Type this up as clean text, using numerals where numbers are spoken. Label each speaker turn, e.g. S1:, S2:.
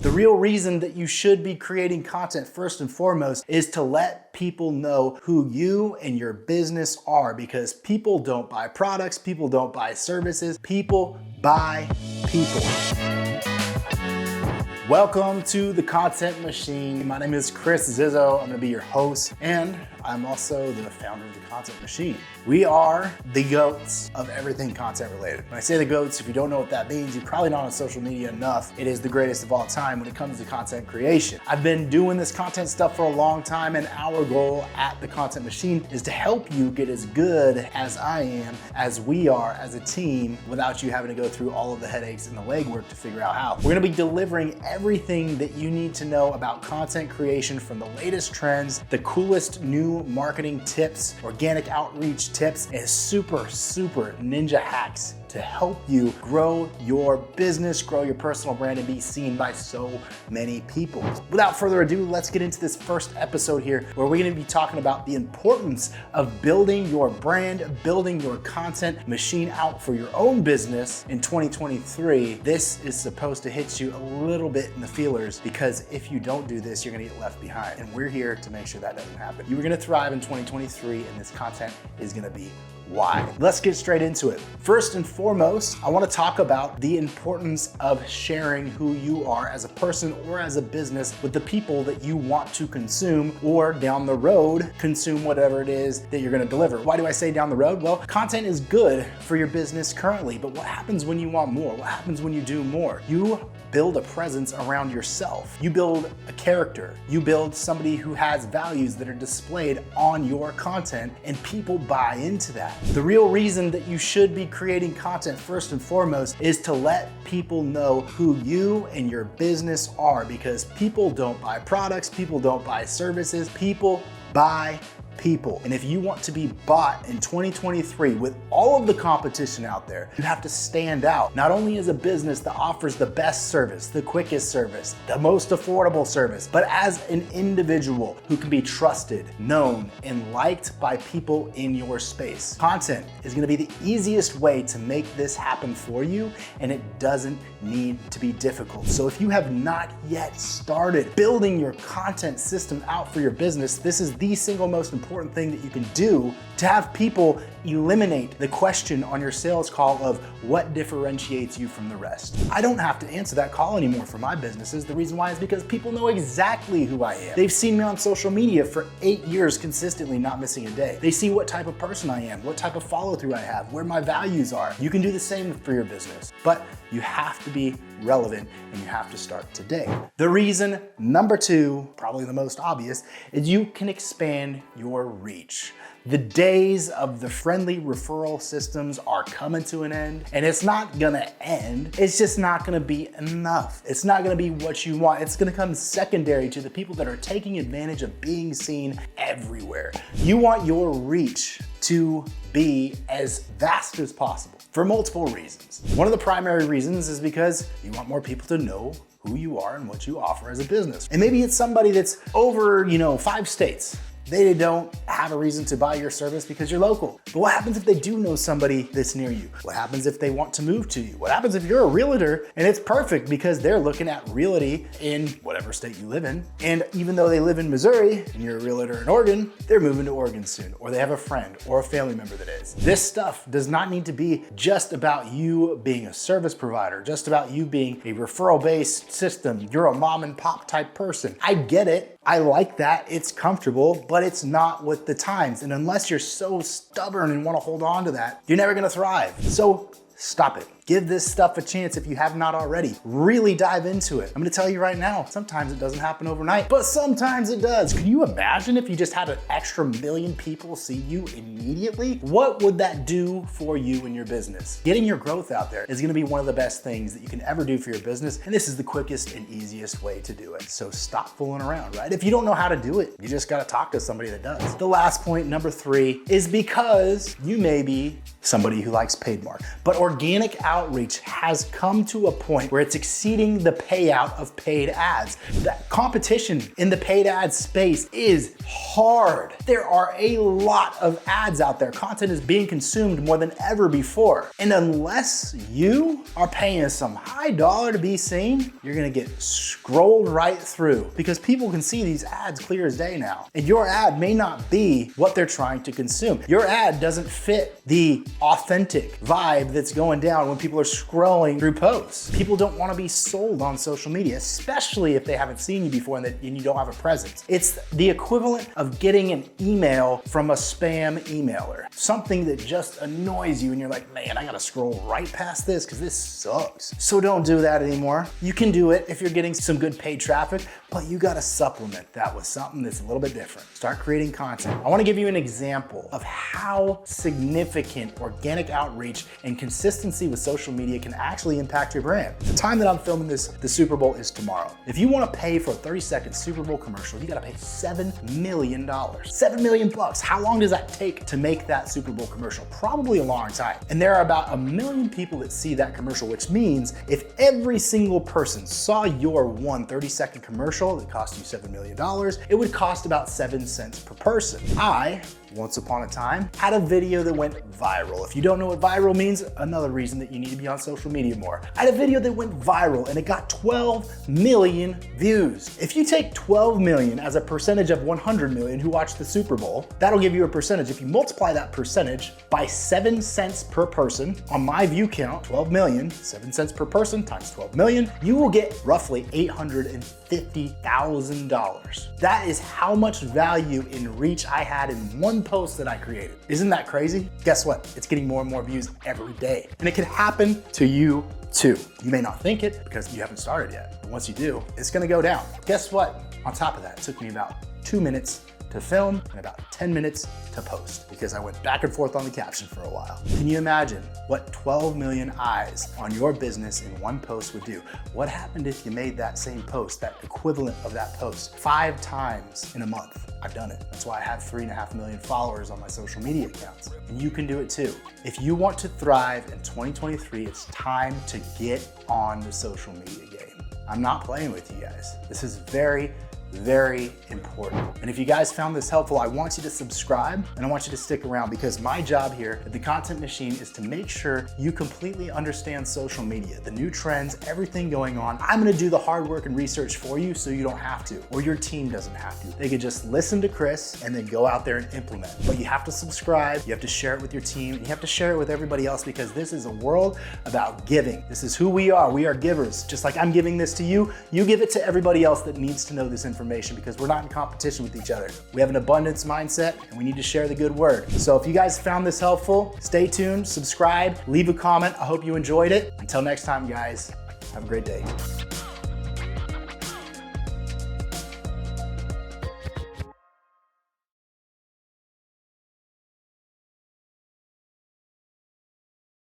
S1: The real reason that you should be creating content first and foremost is to let people know who you and your business are, because people don't buy products, people don't buy services, people buy people. Welcome to the Content Machine. My name is Chris Zizzo. I'm gonna be your host, and I'm also the founder of the Content Machine. We are the GOATs of everything content related. When I say the GOATs, if you don't know what that means, you're probably not on social media enough. It is the greatest of all time when it comes to content creation. I've been doing this content stuff for a long time, and our goal at the Content Machine is to help you get as good as I am, as we are as a team, without you having to go through all of the headaches and the legwork to figure out how. We're gonna be delivering everything that you need to know about content creation, from the latest trends, the coolest new marketing tips, organic outreach tips, and super ninja hacks to help you grow your business, grow your personal brand, and be seen by so many people. Without further ado, let's get into this first episode here, where we're gonna be talking about the importance of building your brand, building your content machine out for your own business in 2023. This is supposed to hit you a little bit in the feelers, because if you don't do this, you're gonna get left behind. And we're here to make sure that doesn't happen. You're gonna thrive in 2023, and this content is gonna be why. Let's get straight into it. First and foremost, I want to talk about the importance of sharing who you are as a person or as a business with the people that you want to consume, or down the road, consume whatever it is that you're going to deliver. Why do I say down the road? Well, content is good for your business currently, but what happens when you want more? What happens when you do more? You build a presence around yourself. You build a character. You build somebody who has values that are displayed on your content, and people buy into that. The real reason that you should be creating content first and foremost is to let people know who you and your business are, because people don't buy products, people don't buy services, people buy people. And if you want to be bought in 2023 with all of the competition out there, you have to stand out, not only as a business that offers the best service, the quickest service, the most affordable service, but as an individual who can be trusted, known, and liked by people in your space. Content is going to be the easiest way to make this happen for you, and it doesn't need to be difficult. So if you have not yet started building your content system out for your business, this is the single most important thing that you can do to have people eliminate the question on your sales call of what differentiates you from the rest. I don't have to answer that call anymore for my businesses. The reason why is because people know exactly who I am. They've seen me on social media for 8 years consistently, not missing a day. They see what type of person I am, what type of follow through I have, where my values are. You can do the same for your business, but you have to be relevant, and you have to start today. The reason number 2, probably the most obvious, is you can expand your reach. The days of the friendly referral systems are coming to an end, and it's not gonna end. It's just not gonna be enough. It's not gonna be what you want. It's gonna come secondary to the people that are taking advantage of being seen everywhere. You want your reach to be as vast as possible for multiple reasons. One of the primary reasons is because you want more people to know who you are and what you offer as a business. And maybe it's somebody that's over, 5 states. They don't have a reason to buy your service because you're local. But what happens if they do know somebody that's near you? What happens if they want to move to you? What happens if you're a realtor and it's perfect because they're looking at realty in whatever state you live in? And even though they live in Missouri and you're a realtor in Oregon, they're moving to Oregon soon, or they have a friend or a family member that is. This stuff does not need to be just about you being a service provider, just about you being a referral-based system. You're a mom and pop type person. I get it. I like that. It's comfortable, but it's not with the times. And unless you're so stubborn and want to hold on to that, you're never going to thrive. So stop it. Give this stuff a chance if you have not already. Really dive into it. I'm gonna tell you right now, sometimes it doesn't happen overnight, but sometimes it does. Can you imagine if you just had an extra million people see you immediately? What would that do for you and your business? Getting your growth out there is gonna be one of the best things that you can ever do for your business, and this is the quickest and easiest way to do it. So stop fooling around, right? If you don't know how to do it, you just gotta talk to somebody that does. The last point, number 3, is because you may be somebody who likes paid more, but organic outreach has come to a point where it's exceeding the payout of paid ads. The competition in the paid ad space is hard. There are a lot of ads out there. Content is being consumed more than ever before. And unless you are paying some high dollar to be seen, you're gonna get scrolled right through because people can see these ads clear as day now. And your ad may not be what they're trying to consume. Your ad doesn't fit the authentic vibe that's going down when people are scrolling through posts. People don't want to be sold on social media, especially if they haven't seen you before and you don't have a presence. It's the equivalent of getting an email from a spam emailer, something that just annoys you and you're like, man, I gotta scroll right past this because this sucks. So don't do that anymore. You can do it if you're getting some good paid traffic, but you gotta supplement that with something that's a little bit different. Start creating content. I wanna give you an example of how significant organic outreach and consistency with social media can actually impact your brand. The time that I'm filming this, the Super Bowl is tomorrow. If you wanna pay for a 30-second Super Bowl commercial, you gotta pay $7 million. $7 million bucks. How long does that take to make that Super Bowl commercial? Probably a long time. And there are about 1 million people that see that commercial, which means if every single person saw your one 30-second commercial that cost you $7 million, it would cost about 7 cents per person. I, once upon a time, had a video that went viral. If you don't know what viral means, another reason that you need to be on social media more. I had a video that went viral and it got 12 million views. If you take 12 million as a percentage of 100 million who watched the Super Bowl, that'll give you a percentage. If you multiply that percentage by 7 cents per person, on my view count, 12 million, 7 cents per person times 12 million, you will get roughly $850,000. That is how much value in reach I had in one post that I created. Isn't that crazy? Guess what? It's getting more and more views every day. And it can happen to you too. You may not think it because you haven't started yet. But once you do, it's gonna go down. Guess what? On top of that, it took me about 2 minutes to film and about 10 minutes to post because I went back and forth on the caption for a while. Can you imagine what 12 million eyes on your business in one post would do? What happened if you made that same post, that equivalent of that post, 5 times in a month? I've done it. That's why I have 3.5 million followers on my social media accounts. And you can do it too. If you want to thrive in 2023, it's time to get on the social media game. I'm not playing with you guys. This is very important. And if you guys found this helpful, I want you to subscribe and I want you to stick around because my job here at The Content Machine is to make sure you completely understand social media, the new trends, everything going on. I'm gonna do the hard work and research for you so you don't have to, or your team doesn't have to. They could just listen to Chris and then go out there and implement. But you have to subscribe, you have to share it with your team, and you have to share it with everybody else because this is a world about giving. This is who we are givers. Just like I'm giving this to you, you give it to everybody else that needs to know this information because we're not in competition with each other. We have an abundance mindset and we need to share the good word. So if you guys found this helpful, stay tuned, subscribe, leave a comment. I hope you enjoyed it. Until next time, guys, have a great day.